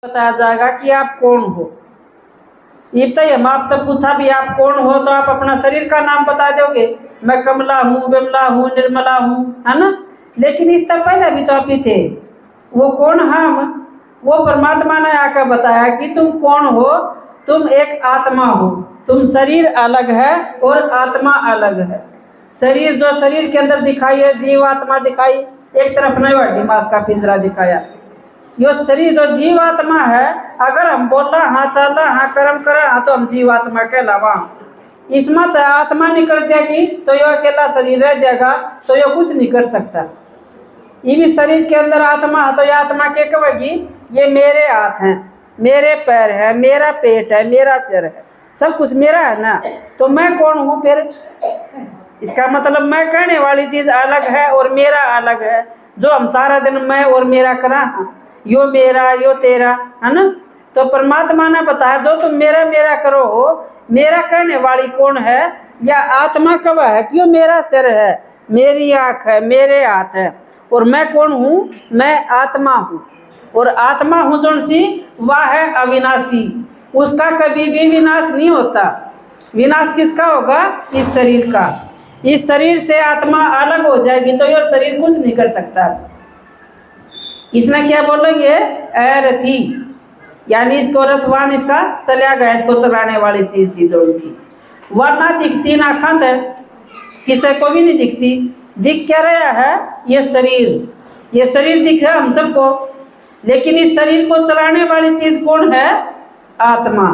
बताया जाएगा कि आप कौन हो। ये तो हम आप तक पूछा भी आप कौन हो तो आप अपना शरीर का नाम बता दोगे, मैं कमला हूँ, विमला हूँ, निर्मला हूँ, है ना। लेकिन इससे पहले भी तो आप ही थे। वो कौन हम, वो परमात्मा ने आकर बताया कि तुम कौन हो। तुम एक आत्मा हो। तुम शरीर अलग है और आत्मा अलग है। शरीर जो शरीर के अंदर दिखाई है, जीव आत्मा दिखाई, एक तरफ नहीं हुआ दिमाग का पिंजरा दिखाया। यो शरीर जो जीवात्मा है, अगर हम बोला हाँ चला हाँ कर्म करा हाँ तो हम जीवात्मा कहलावा। इसमें तो आत्मा निकल जाएगी तो यो अकेला शरीर रह जाएगा, तो यो कुछ नहीं कर सकता। ये भी शरीर के अंदर आत्मा है तो ये आत्मा क्या कहेगी, ये मेरे हाथ हैं, मेरे पैर है, मेरा पेट है, मेरा सिर है, सब कुछ मेरा है ना। तो मैं कौन हूँ फिर? इसका मतलब मैं कहने वाली चीज अलग है और मेरा अलग है। जो हम सारा दिन मैं और मेरा करा, यो मेरा यो तेरा, है ना। तो परमात्मा ने बताया जो तुम मेरा मेरा करो हो, मेरा कहने वाली कौन है? या आत्मा कब है कि यो मेरा सिर है, मेरी आँख है, मेरे हाथ है। और मैं कौन हूँ? मैं आत्मा हूँ। और आत्मा हूँ जो सी वह है अविनाशी, उसका कभी भी विनाश नहीं होता। विनाश किसका होगा? इस शरीर का। इस शरीर से आत्मा अलग हो जाएगी तो यह शरीर कुछ नहीं कर सकता। इसने क्या बोलेंगे? अरथी, यानी इसको रथवान इसका चला गया, इसको चलाने वाली चीज थी जो उनकी। वह ना दिखती ना खंड है, किसी को भी नहीं दिखती। दिख क्या रहा है? ये शरीर। ये शरीर दिख रहा हम सबको, लेकिन इस शरीर को चलाने वाली चीज कौन है? आत्मा।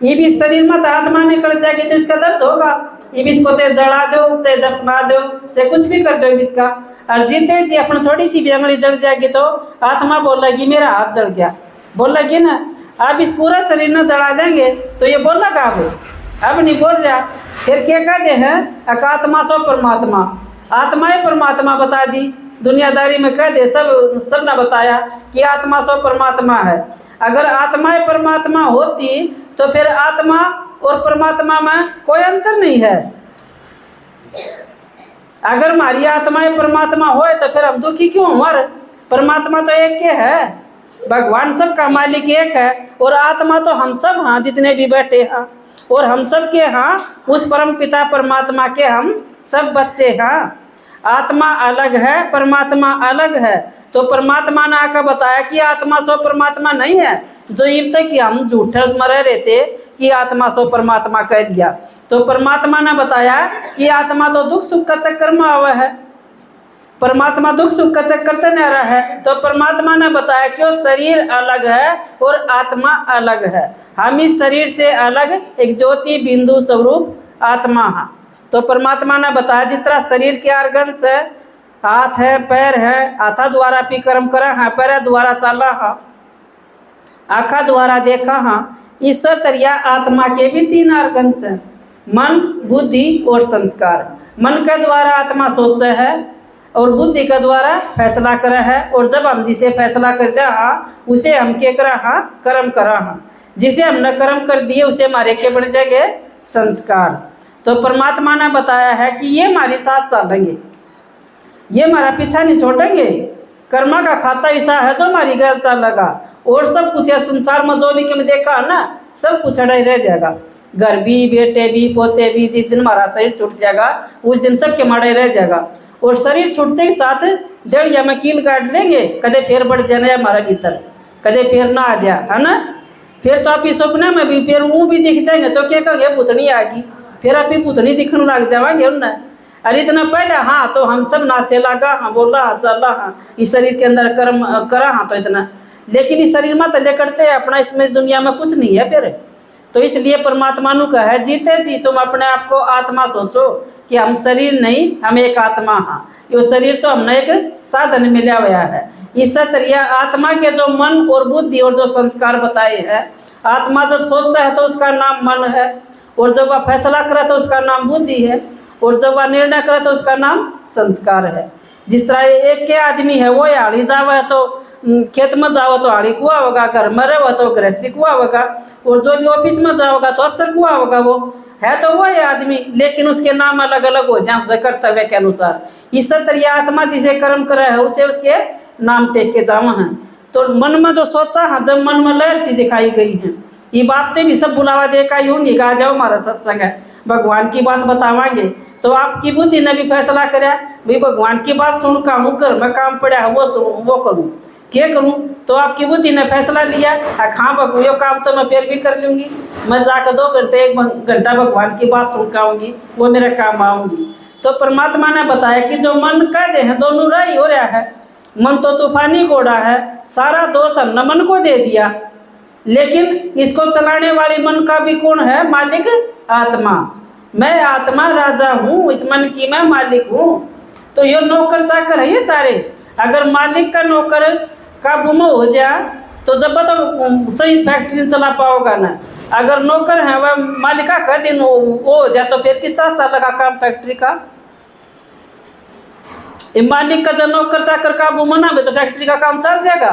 ये भी शरीर में आत्मा निकल जाएगी तो इसका दर्द होगा। ये भी इसको ते जला दो, ते दफना दो, ते कुछ भी कर दो इसका। और जीते जी अपने थोड़ी सी भी अंगली जल जाएगी तो आत्मा बोलेगी मेरा हाथ जल गया, बोलेगी ना। आप इस पूरा शरीर न जला देंगे तो ये बोलेगा अब नहीं बोल रहा। फिर क्या कहते हैं? अकात्मा सो परमात्मा। आत्मा ही परमात्मा बता दी, दुनियादारी में कह दे सब ने बताया कि आत्मा सो परमात्मा है। अगर आत्मा ही परमात्मा होती तो फिर आत्मा और परमात्मा में कोई अंतर नहीं है। अगर हमारी आत्मा ही परमात्मा होए तो फिर हम दुखी क्यों हमारे? परमात्मा तो एक के है, भगवान सबका मालिक एक है। और आत्मा तो हम सब हाँ जितने भी बैठे हैं, और हम सब के हाँ उस परम पिता परमात्मा के हम सब बच्चे हैं। आत्मा अलग है, परमात्मा अलग है। तो परमात्मा ने आकर बताया कि आत्मा सो परमात्मा नहीं है। जो ये तक कि हम झूठे उसमें रह रहे थे कि आत्मा सो परमात्मा कह दिया, तो परमात्मा ने बताया कि आत्मा तो दुख सुख का चक्कर में आवा है। परमात्मा दुख सुख का चक्कर से नहीं रहा है। तो परमात्मा ने बताया कि वो शरीर अलग है और आत्मा अलग है। हम इस शरीर से अलग एक ज्योति बिंदु स्वरूप आत्मा है। तो परमात्मा ने बताया जिस तरह शरीर के अर्गन से हाथ है, पैर है, हाथा द्वारा भी कर्म करा है, पैर द्वारा चला है, आँखा द्वारा देखा है। इस तरह आत्मा के भी तीन अर्गन है, मन, बुद्धि और संस्कार। मन के द्वारा आत्मा सोचा है और बुद्धि के द्वारा फैसला करा है। और जब हम जिसे फैसला करते हैं उसे हम क्या करा हाँ? कर्म करा हाँ। जिसे हमने कर्म कर दिए उसे हमारे के बन जाएंगे संस्कार। तो परमात्मा ने बताया है कि ये हमारे साथ चलेंगे, ये हमारा पीछा नहीं छोड़ेंगे। कर्मा का खाता ऐसा है जो हमारी घर चलेगा। और सब कुछ है संसार में जो भी कम देखा है ना, सब कुछ अड़ा ही रह जाएगा। घर भी, बेटे भी, पोते भी। जिस दिन हमारा शरीर छूट जाएगा उस दिन सबके माड़े रह जाएगा। और शरीर छूटते के साथ जड़िया में कील काट लेंगे, कदे फिर बढ़ जाना हमारा भीतर, कदे फिर ना आ जा, है ना। फिर तो आप इस सपने में भी फिर वो भी दिख जाएंगे तो क्या कहेंगे पुतनी आ गई, फिर आप ही पुतनी दिखने लग जाएंगे उनने। अरे इतना पहले हाँ तो हम सब नाचे लगा हाँ, बोला हाँ, चला हाँ, इस शरीर के अंदर कर्म करा हाँ तो इतना। लेकिन इस शरीर में तले करते अपना, इसमें दुनिया में कुछ नहीं है फिर। तो इसलिए परमात्मा नु कहा है जीते जी तुम अपने आप को आत्मा सोचो कि हम शरीर नहीं, हम एक आत्मा हाँ। ये शरीर तो हमने एक साधन मिला हुआ है। इस तरह आत्मा के जो मन और बुद्धि और जो संस्कार बताए हैं, आत्मा जब सोचता है तो उसका नाम मन है, और जब वह फैसला करे तो उसका नाम बुद्धि है, और जब वह निर्णय करे तो उसका नाम संस्कार है। जिस तरह एक के आदमी है वो हाड़ी जावे तो खेत में जाओ तो हाड़ी कुआ होगा, घर में रहो तो गृहस्थी कुआ होगा, और जो भी ऑफिस में जाओगा तो अफसर कुआ होगा। वो है तो वो है आदमी, लेकिन उसके नाम अलग अलग हो जाए कर्तव्य के अनुसार। इस तरह आत्मा जिसे कर्म करे है उसे उसके नाम टेक के जावा है। तो मन में जो सोचा हाँ, जब मन में लहर सी दिखाई गई है, ये बातें भी सब बुलावा देखा ही होंगी, आ जाओ हमारा सत्संग है, भगवान की बात बतावाएंगे। तो आपकी बुद्धि ने भी फैसला करा भाई भगवान की बात सुन का हूँ, घर में काम पड़ा है वो सुनूँ वो करूँ क्या करूँ। तो आपकी बुद्धि ने फैसला लिया हाँ भगवान यो काम तो मैं फिर भी कर लूँगी, मैं जाकर 2 घंटे 1 घंटा भगवान की बात सुन के आऊँगी, वो मेरा काम आऊँगी। तो परमात्मा ने बताया कि जो मन कहते हैं दोनों राही हो रहा है, मन तो तूफानी घोड़ा है, सारा दोष हमने मन को दे दिया, लेकिन इसको चलाने वाली मन का भी कौन है? मालिक आत्मा। मैं आत्मा राजा हूँ, इस मन की मैं मालिक हूँ। तो ये नौकर चाकर है ये सारे, अगर मालिक का नौकर काबू में हो जाए तो जब तो सही फैक्ट्री नहीं चला पाओगा ना। अगर नौकर है वह मालिका का दिन वो हो जाए तो फिर किस साथ लगा काम फैक्ट्री का? मालिक का जब नौकर चाकर काबू में ना हो तो फैक्ट्री का काम चल जाएगा?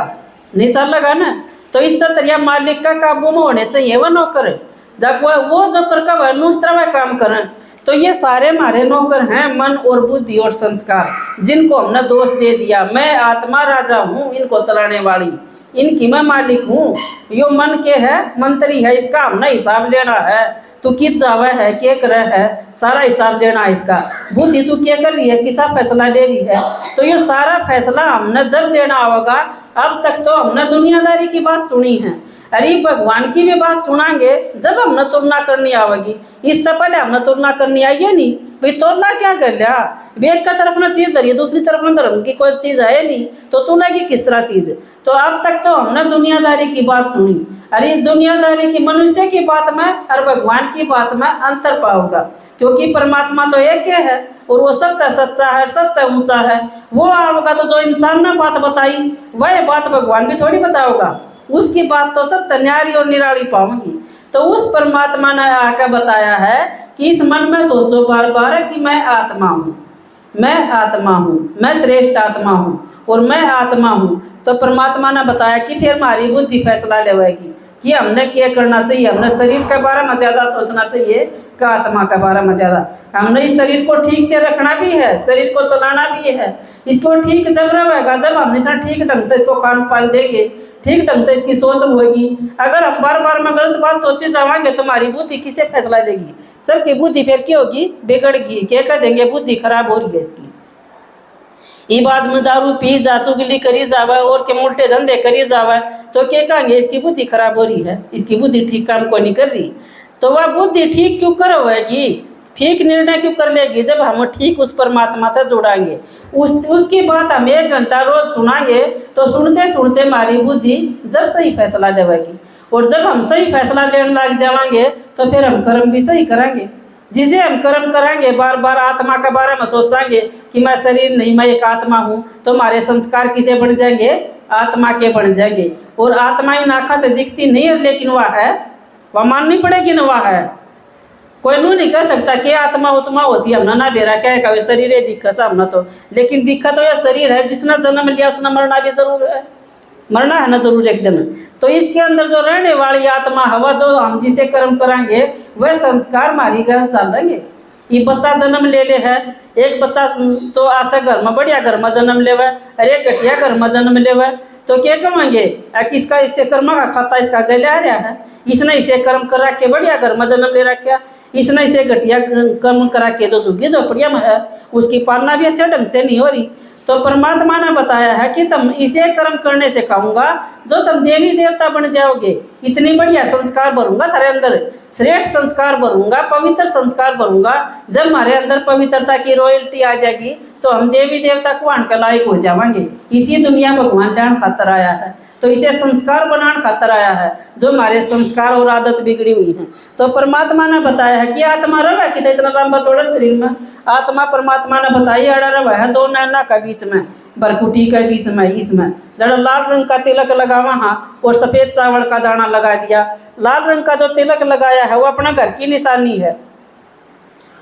नहीं चलेगा ना। तो इस तरह मालिक का काबू में होने चाहिए वह नौकर, जब वो जो करका वह दूसरा वह काम करें। तो ये सारे हमारे नौकर हैं, मन और बुद्धि और संस्कार, जिनको हमने दोष दे दिया। मैं आत्मा राजा हूँ, इनको चलाने वाली, इनकी मैं मालिक हूँ। यो मन के है मंत्री है, इसका हमने हिसाब लेना है। तू किस जावा है, क्या कर है, सारा हिसाब लेना है इसका। बुद्धि तू क्या कर रही है, किसा फैसला ले रही है। तो ये सारा फैसला हमने जब लेना होगा। अब तक तो हमने दुनियादारी की बात सुनी है, अरे भगवान की भी बात सुनाएंगे जब हमने तुलना करनी आवेगी। इससे पहले हमने तुलना करनी आई है नहीं भाई, तुलना क्या कर लिया? वेद का तरफ ना चीज धरी, दूसरी तरफ ना धर्म की कोई चीज है नहीं, तो तुलना की किस तरह चीज? तो अब तक तो हमने दुनियादारी की बात सुनी, अरे दुनियादारी की मनुष्य की बात में और भगवान की बात में अंतर पाओगा, क्योंकि परमात्मा तो एक है और वो सत्य सच्चा है, सत्य ऊंचा है। वो आओगा तो जो इंसान ने बात बताई वह बात भगवान भी थोड़ी बताओगा, उसकी बात तो सत्य न्यारी और निराली पाऊंगी। तो उस परमात्मा ने आकर बताया है कि इस मन में सोचो बार बार कि मैं आत्मा हूँ, मैं आत्मा हूँ, मैं श्रेष्ठ आत्मा हूँ और मैं आत्मा हूँ। तो परमात्मा ने बताया कि फिर हमारी बुद्धि फैसला लेगी कि हमने क्या करना चाहिए। हमने शरीर के बारे में ज़्यादा सोचना चाहिए कि आत्मा के बारे में ज़्यादा। हमने इस शरीर को ठीक से रखना भी है, शरीर को चलाना भी है। इसको ठीक जब रहेगा जब हम हमेशा ठीक ढंग से इसको खान पान देंगे, ठीक ढंग से इसकी सोच होगी। अगर हम बार बार में गलत बात सोचे जाएंगे तो हमारी बुद्धि किसे फैसला लेगी? सबकी बुद्धि फिर क्या होगी? बिगड़गी। क्या कह देंगे? बुद्धि खराब हो रही है इसकी। ये बात में दारू पी जा, चुगली करी जावा और के उल्टे धंधे करी जावा तो क्या कहेंगे? इसकी बुद्धि खराब हो रही है, इसकी बुद्धि ठीक काम को नहीं कर रही। तो वह बुद्धि ठीक क्यों करोगी, ठीक निर्णय क्यों कर लेगी? जब हम ठीक उस परमात्मा से जुड़ाएंगे, उसकी बात हम 1 घंटा रोज सुनाएंगे तो सुनते सुनते हमारी बुद्धि जब सही फैसला लेगी, और जब हम सही फैसला लेने लग जाएंगे तो फिर हम कर्म भी सही करेंगे। जिसे हम कर्म करेंगे, बार बार आत्मा के बारे में सोचेंगे कि मैं शरीर नहीं, मैं एक आत्मा हूँ, तो हमारे संस्कार किसे बन जाएंगे? आत्मा के बन जाएंगे। और आत्मा इन आँखों से दिखती नहीं है, लेकिन वह है, वह माननी पड़ेगी ना, वह है। कोई नू नहीं कह सकता कि आत्मा उत्मा होती है, हमने ना बेरा क्या है शरीर है दिखा सा हमने तो, लेकिन दिखा तो यह शरीर है। जिसने जन्म लिया उसने मरना भी जरूर है, मरना है ना जरूर एक दिन। तो इसके अंदर जो रहने वाली आत्मा हवा, जो हम जिसे कर्म कराएंगे वह संस्कार हमारी घर चलेंगे। ये बच्चा जन्म ले है, एक बच्चा तो अच्छा घर में बढ़िया घर में जन्म ले, अरे घटिया घर में जन्म ले, तो क्या करेंगे? किसका इससे कर्म का खाता इसका गले आ रहा है, इसने इसे कर्म करा के बढ़िया घर में जन्म ले रखा, इसने इसे घटिया कर्म करा के जो झुग्गी झोपड़िया में है उसकी पालना भी अच्छे ढंग से नहीं हो रही। तो परमात्मा ने बताया है कि तुम इसे कर्म करने से कहूँगा जो तुम देवी देवता बन जाओगे। इतनी बढ़िया संस्कार भरूंगा तेरे अंदर, श्रेष्ठ संस्कार भरूंगा, पवित्र संस्कार भरूंगा। जब हमारे अंदर पवित्रता की रॉयल्टी आ जाएगी तो हम देवी देवता को आने के लायक हो जाएंगे। इसी दुनिया भगवान ध्यान खातर आया है, तो इसे संस्कार बनाने खातर आया है, जो हमारे संस्कार और आदत बिगड़ी हुई है। तो परमात्मा ने बताया है कि आत्मा रवा कि इतना लंबा थोड़ा शरीर में, आत्मा परमात्मा ने बताई अड़ा रवा है 2 नैना का बीच में, बरकुटी के बीच में। इसमें जरा लाल रंग का तिलक लगावा हाँ, और सफ़ेद चावल का दाना लगा दिया। लाल रंग का जो तिलक लगाया है वो अपना घर की निशानी है,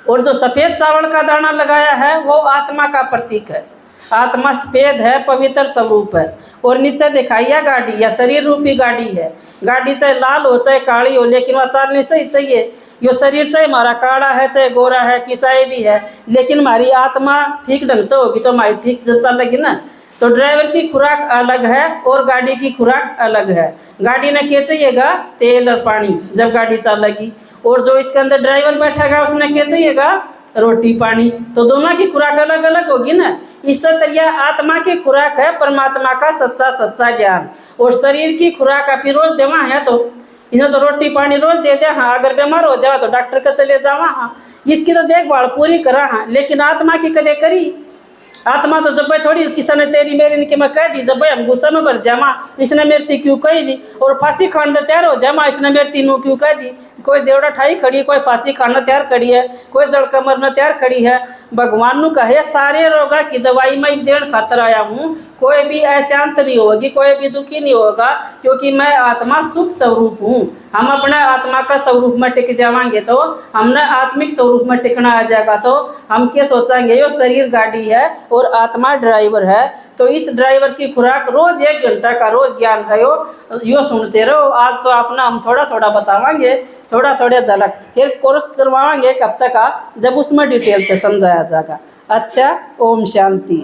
और जो सफ़ेद चावल का दाना लगाया है वो आत्मा का प्रतीक है। आत्मा सफेद है, पवित्र स्वरूप है। और नीचे दिखाई है गाड़ी, या शरीर रूपी गाड़ी है। गाड़ी चाहे लाल हो चाहे काली हो, लेकिन वह चालनी सही चाहिए। यो शरीर चाहे हमारा काला है चाहे गोरा है किसाई भी है, लेकिन हमारी आत्मा ठीक ढंग तो होगी तो हमारी ठीक चलेगी ना। तो ड्राइवर की खुराक अलग है और गाड़ी की खुराक अलग है। गाड़ी ने क्या चाहिएगा? तेल और पानी जब गाड़ी चलेगी, और जो इसके अंदर ड्राइवर बैठेगा उसने क्या चाहिएगा? रोटी पानी। तो दोनों की खुराक अलग अलग होगी ना। इस तरह आत्मा की खुराक है परमात्मा का सच्चा सच्चा ज्ञान, और शरीर की खुराक आप रोज देवा है तो इन्हें तो रोटी पानी रोज दे दे। हाँ, अगर बीमार हो जाओ तो डॉक्टर के चले जावा। हाँ, इसकी तो देखभाल पूरी करा। हाँ, लेकिन आत्मा की कदे करी? आत्मा तो जब थोड़ी किसी ने तेरी मेरी इनकी मैं कह दी, जब भाई हम गुस्सा में भर जामा इसने मेरी ती क्यों कही दी, और फांसी खाने तैयार हो जामा इसने मेरी तीनों क्यों कह दी। कोई देवड़ा ठाई खड़ी है, कोई फांसी खाना तैयार खड़ी है, कोई जड़का मरना तैयार खड़ी है। भगवान नु कहे सारे रोगा की दवाई मैं देण खातर आया हूँ, कोई भी अशांत नहीं होगी, कोई भी दुखी नहीं होगा, क्योंकि मैं आत्मा सुख स्वरूप हूँ। हम अपने आत्मा का स्वरूप में टिक जावांगे तो हमने आत्मिक स्वरूप में टिकना आ जाएगा। तो हम क्या सोचेंगे, यो शरीर गाड़ी है और आत्मा ड्राइवर है, तो इस ड्राइवर की खुराक रोज 1 घंटा का रोज ज्ञान है यो सुनते रहो। आज तो अपना हम थोड़ा थोड़ा बतावांगे, थोड़ा थोड़ा झलक, फिर कोर्स करवाएंगे कब तक का, जब उसमें डिटेल से समझाया जाएगा। अच्छा, ओम शांति।